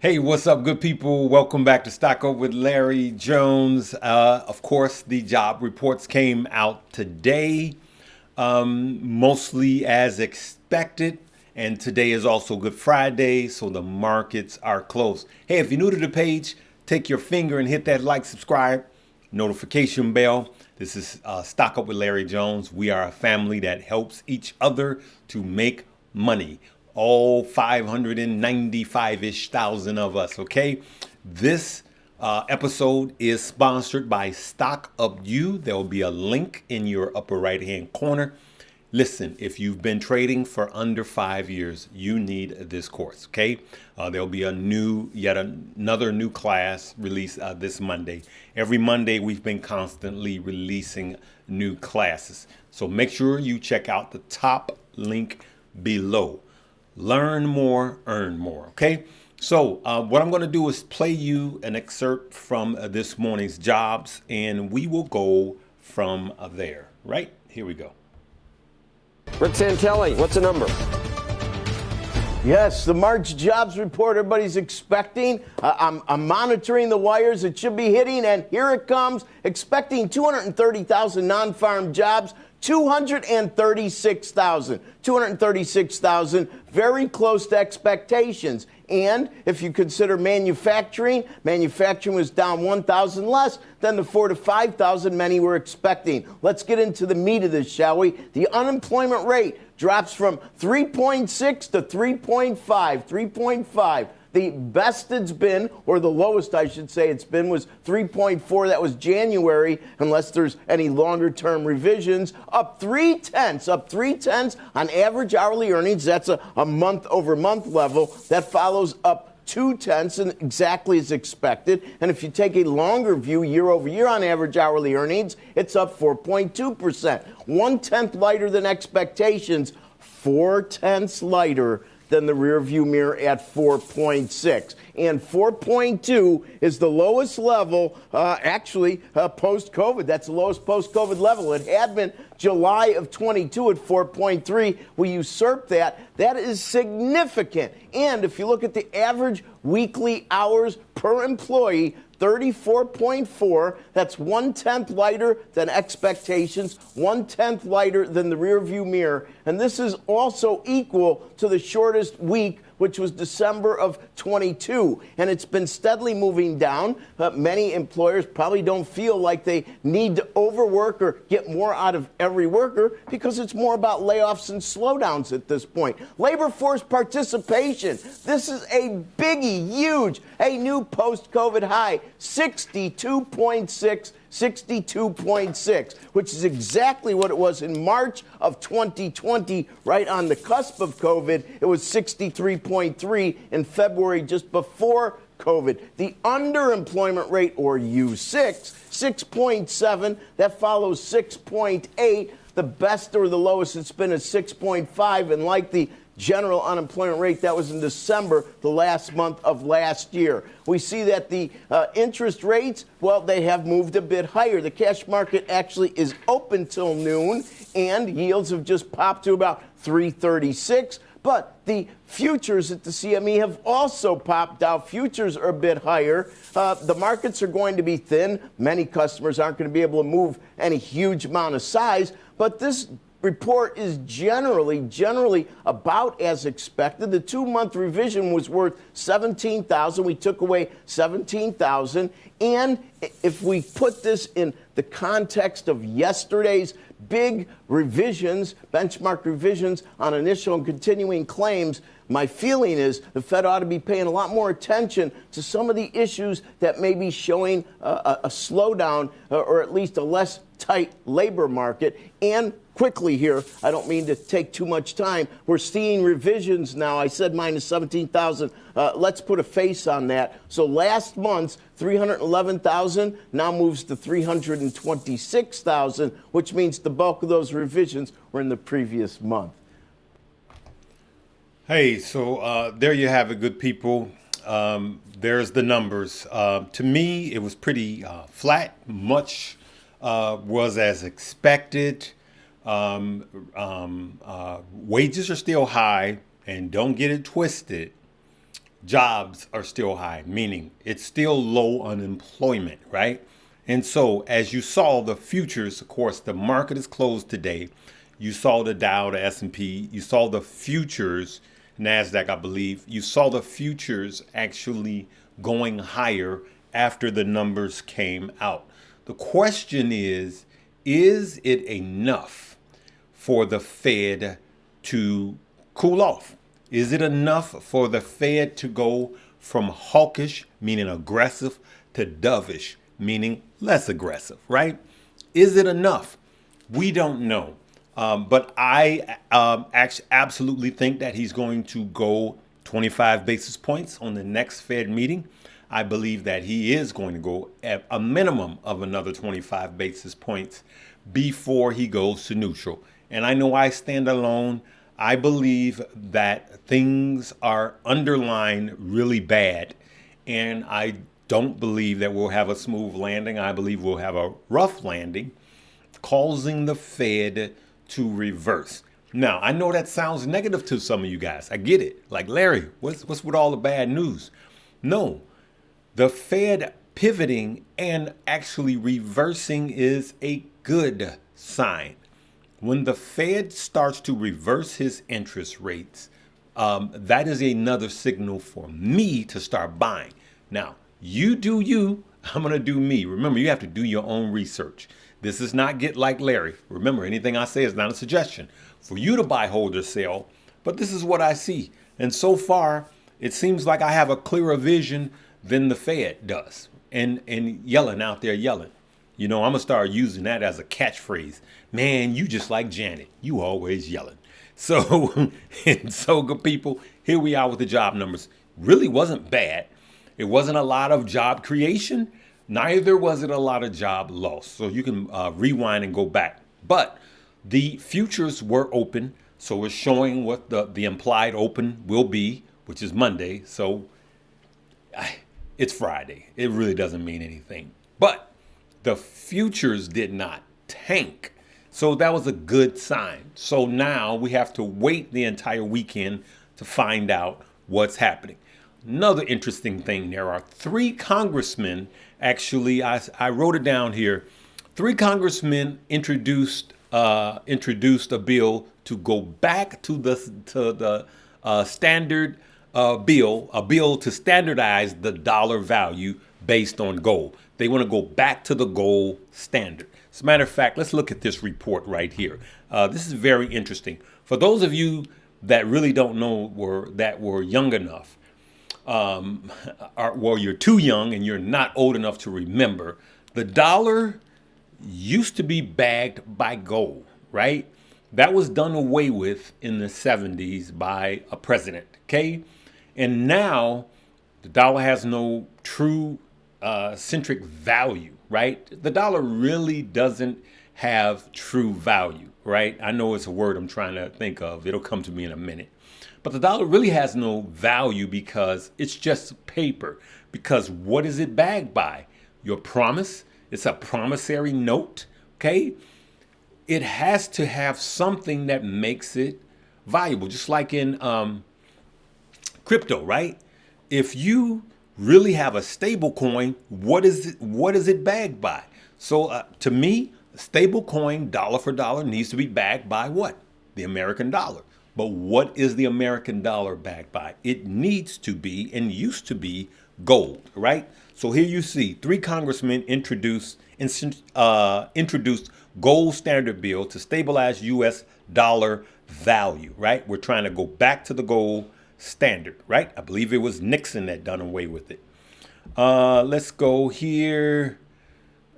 Hey, what's up, good people? Welcome back to Stock Up with Larry Jones. Of course, the job reports came out today, mostly as expected. And today is also Good Friday, so the markets are closed. Hey, if you're new to the page, take your finger and hit that like, subscribe, notification bell. This is Stock Up with Larry Jones. We are a family that helps each other to make money. All 595-ish thousand of us, okay? This episode is sponsored by Stock Up You. There will be a link in your upper right-hand corner. Listen, if you've been trading for under 5 years, you need this course, okay? There'll be yet another new class released this Monday. Every Monday, we've been constantly releasing new classes. So make sure you check out the top link below. Learn more, earn more, okay? So what I'm going to do is play you an excerpt from this morning's jobs, and we will go from there, right? Here we go. Rick Santelli, what's the number? Yes, the March jobs report everybody's expecting. I'm monitoring the wires. It should be hitting, and here it comes. Expecting 230,000 non-farm jobs. 236,000, very close to expectations. And if you consider manufacturing was down 1,000 less than the 4,000 to 5,000 many were expecting. Let's get into the meat of this, shall we? The unemployment rate drops from 3.6 to 3.5. The best it's been, or the lowest I should say it's been, was 3.4. That was January, unless there's any longer-term revisions. Up 0.3 on average hourly earnings. That's a month-over-month level. That follows up 0.2, and exactly as expected. And if you take a longer view, year over year on average hourly earnings, it's up 4.2%. 0.1 lighter than expectations, 0.4 lighter than the rearview mirror at 4.6. And 4.2 is the lowest level, post-COVID. That's the lowest post-COVID level. It had been July of 22 at 4.3. We usurped that. That is significant. And if you look at the average weekly hours per employee, 34.4, that's 0.1 lighter than expectations, 0.1 lighter than the rearview mirror. And this is also equal to the shortest week, which was December of 22. And it's been steadily moving down. Many employers probably don't feel like they need to overwork or get more out of every worker because it's more about layoffs and slowdowns at this point. Labor force participation. This is a biggie, huge, a new post-COVID high, 62.6, which is exactly what it was in March of 2020, right on the cusp of COVID. It was 63.3 in February, just before COVID. The underemployment rate, or U6, 6.7. That follows 6.8. The best or the lowest it's been is 6.5, and like the general unemployment rate, that was in December, the last month of last year. We see that the interest rates, well, they have moved a bit higher. The cash market actually is open till noon, and yields have just popped to about 336. But the futures at the CME have also popped out. Futures are a bit higher. The markets are going to be thin. Many customers aren't going to be able to move any huge amount of size, but this report is generally about as expected. The 2-month revision was worth 17,000. We took away 17,000. And if we put this in the context of yesterday's big revisions, benchmark revisions on initial and continuing claims, my feeling is the Fed ought to be paying a lot more attention to some of the issues that may be showing a slowdown or at least a less tight labor market. And quickly here, I don't mean to take too much time, we're seeing revisions now. I said minus 17,000. Let's put a face on that. So last month's 311,000 now moves to 326,000, which means the bulk of those revisions were in the previous month. Hey, so there you have it, good people. There's the numbers. To me, it was pretty flat. Much was as expected. Wages are still high, and don't get it twisted. jobs are still high, meaning it's still low unemployment, right? And so as you saw the futures, of course, the market is closed today. You saw the Dow, the S&P, you saw the futures, NASDAQ, I believe. You saw the futures actually going higher after the numbers came out. The question is it enough for the Fed to cool off? Is it enough for the Fed to go from hawkish, meaning aggressive, to dovish, meaning less aggressive, right? Is it enough? We don't know. But I absolutely think that he's going to go 25 basis points on the next Fed meeting. I believe that he is going to go at a minimum of another 25 basis points before he goes to neutral. And I know I stand alone. I believe that things are underlined really bad. And I don't believe that we'll have a smooth landing. I believe we'll have a rough landing, causing the Fed to reverse. Now, I know that sounds negative to some of you guys. I get it. Like, Larry, what's with all the bad news? No, the Fed pivoting and actually reversing is a good sign. When the Fed starts to reverse his interest rates, that is another signal for me to start buying. Now, you do you, I'm going to do me. Remember, you have to do your own research. This is not get like Larry. Remember, anything I say is not a suggestion for you to buy, hold, or sell. But this is what I see. And so far, it seems like I have a clearer vision than the Fed does. And yelling out there, yelling. You know, I'm going to start using that as a catchphrase. Man, you just like Janet. You always yelling. So, and so good people, here we are with the job numbers. Really wasn't bad. It wasn't a lot of job creation. Neither was it a lot of job loss. So you can rewind and go back. But the futures were open. So it's showing what the implied open will be, which is Monday. So it's Friday. It really doesn't mean anything. But the futures did not tank. So that was a good sign. So now we have to wait the entire weekend to find out what's happening. Another interesting thing, there are 3 congressmen, actually, I wrote it down here. 3 congressmen introduced a bill to go back to the standard bill, a bill to standardize the dollar value based on gold. They want to go back to the gold standard. As a matter of fact, let's look at this report right here. This is very interesting. For those of you that really don't know that were young enough, or you're too young and you're not old enough to remember, the dollar used to be bagged by gold, right? That was done away with in the 70s by a president, okay? And now the dollar has no true centric value, right? The dollar really doesn't have true value, right? I know it's a word I'm trying to think of. It'll come to me in a minute. But the dollar really has no value because it's just paper. Because what is it bagged by? Your promise. It's a promissory note, okay? It has to have something that makes it valuable, just like in crypto, right? If you really have a stable coin, what is it bagged by? So to me, a stable coin, dollar for dollar, needs to be bagged by what? The American dollar. But what is the American dollar backed by? It needs to be and used to be gold, right? So here you see 3 congressmen introduced gold standard bill to stabilize U.S. dollar value, right? We're trying to go back to the gold standard, right? I believe it was Nixon that done away with it. Let's go here.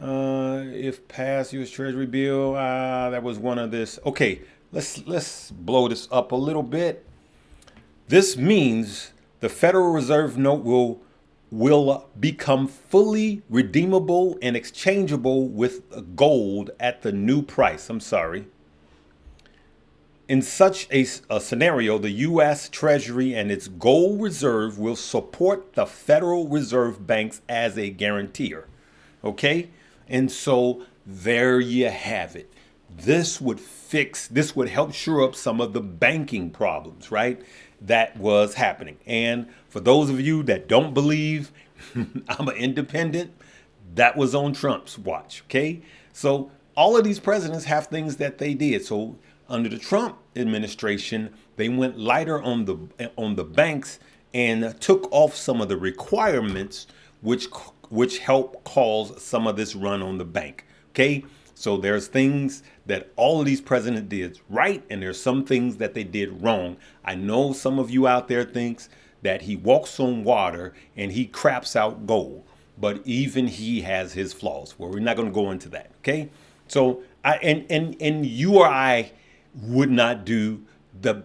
If passed U.S. Treasury bill, that was one of this. Okay. Let's blow this up a little bit. This means the Federal Reserve note will become fully redeemable and exchangeable with gold at the new price. I'm sorry. In such a scenario, the U.S. Treasury and its gold reserve will support the Federal Reserve banks as a guarantor. Okay? And so there you have it. This would help shore up some of the banking problems, right? that was happening. And for those of you that don't believe I'm an independent, that was on Trump's watch. Okay. So all of these presidents have things that they did. So under the Trump administration, they went lighter on the banks and took off some of the requirements, which help cause some of this run on the bank. Okay. So there's things that all of these presidents did right, and there's some things that they did wrong. I know some of you out there thinks that he walks on water and he craps out gold, but even he has his flaws. Well, we're not going to go into that. Okay. So and you or I would not do the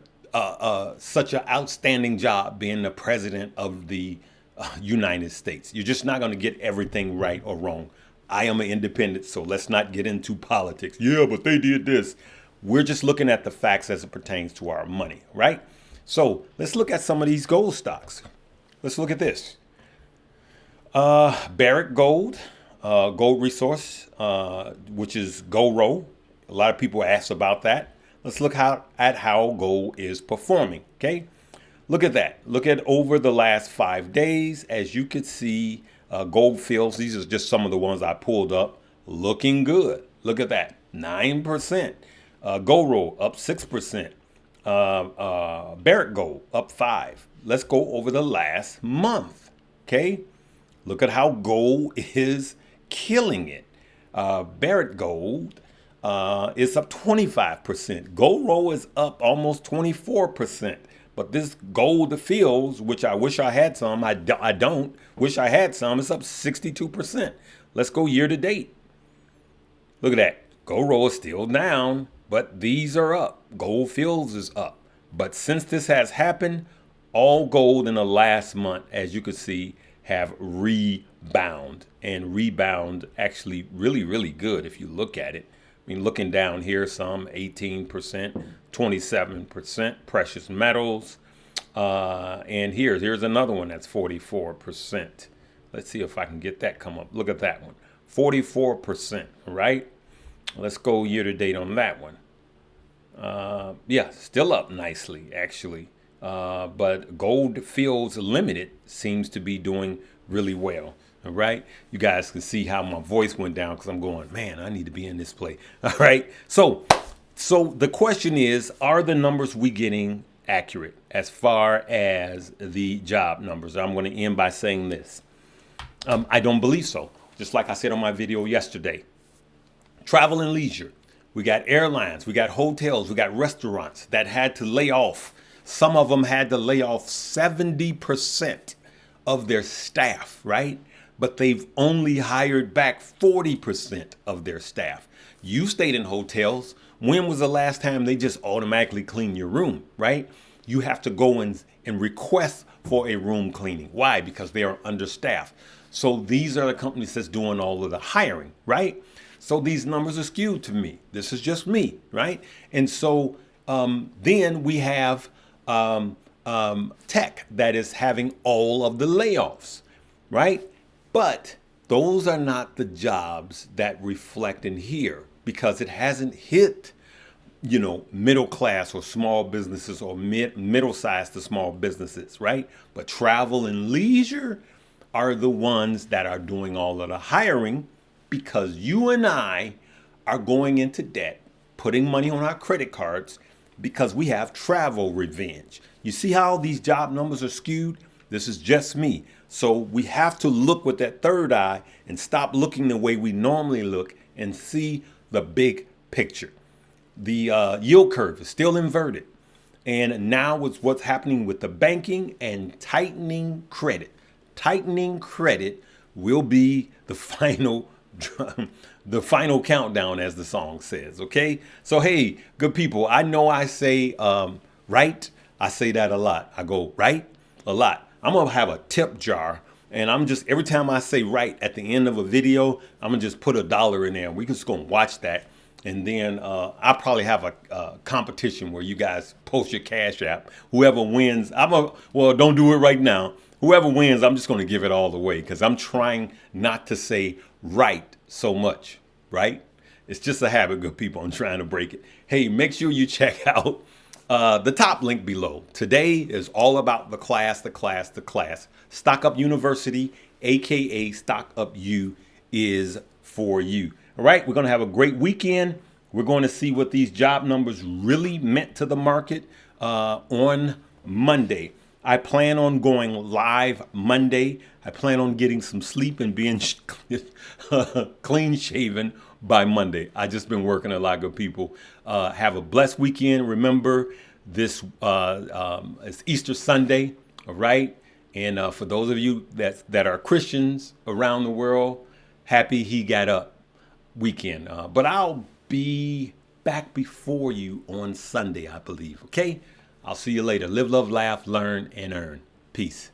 such an outstanding job being the president of the United States. You're just not going to get everything right or wrong. I am an independent, so let's not get into politics. Yeah, but they did this. We're just looking at the facts as it pertains to our money, right? So let's look at some of these gold stocks. Let's look at this. Barrick Gold, Gold Resource, which is GORO. A lot of people ask about that. Let's look at how gold is performing, okay? Look at that. Look at over the last 5 days. As you can see, Gold Fields, these are just some of the ones I pulled up, looking good. Look at that, 9%. GORO up 6%. Barrick Gold up 5%. Let's go over the last month, okay? Look at how gold is killing it. Barrick Gold is up 25%. GORO is up almost 24%. But this Gold Fields, which I wish I had some, I don't wish I had some, it's up 62%. Let's go year to date. Look at that. GORO is still down, but these are up. Gold Fields is up. But since this has happened, all gold in the last month, as you can see, have rebound. And rebound actually really, really good if you look at it. I mean, looking down here, some 18%, 27%, precious metals. And here's another one that's 44%. Let's see if I can get that come up. Look at that one, 44%, right? Let's go year to date on that one. Yeah, still up nicely, actually. But Gold Fields Limited seems to be doing really well. All right. You guys can see how my voice went down because I'm going, man, I need to be in this play. All right. So the question is, are the numbers we getting accurate as far as the job numbers? I'm going to end by saying this. I don't believe so. Just like I said on my video yesterday. Travel and leisure. We got airlines. We got hotels. We got restaurants that had to lay off. Some of them had to lay off 70% of their staff, right? But they've only hired back 40% of their staff. You stayed in hotels. When was the last time they just automatically clean your room, right? You have to go and request for a room cleaning. Why? Because they are understaffed. So these are the companies that's doing all of the hiring, right? So these numbers are skewed to me. This is just me, right? And so then we have tech that is having all of the layoffs, right? But those are not the jobs that reflect in here because it hasn't hit, middle class or small businesses or middle sized to small businesses, right? But travel and leisure are the ones that are doing all of the hiring because you and I are going into debt, putting money on our credit cards because we have travel revenge. You see how these job numbers are skewed? This is just me. So we have to look with that third eye and stop looking the way we normally look and see the big picture. The yield curve is still inverted. And now it's what's happening with the banking and tightening credit. Tightening credit will be the final countdown, as the song says. Okay. So, hey, good people, I know I say right. I say that a lot. I go right a lot. I'm going to have a tip jar and every time I say right at the end of a video, I'm going to just put $1 in there. We can just go and watch that. And then I'll probably have a competition where you guys post your Cash App. Whoever wins, don't do it right now. Whoever wins, I'm just going to give it all away because I'm trying not to say right so much, right? It's just a habit, good people. I'm trying to break it. Hey, make sure you check out the top link below. Today is all about the class, the class, the class. Stock Up University, aka Stock Up U, is for you. All right, we're going to have a great weekend. We're going to see what these job numbers really meant to the market on Monday. I plan on going live Monday. I plan on getting some sleep and being clean shaven by Monday. I just been working a lot of good people. Have a blessed weekend. Remember, this it's Easter Sunday, all right? And for those of you that are Christians around the world, happy He got up weekend. But I'll be back before you on Sunday, I believe. Okay? I'll see you later. Live, love, laugh, learn, and earn. Peace.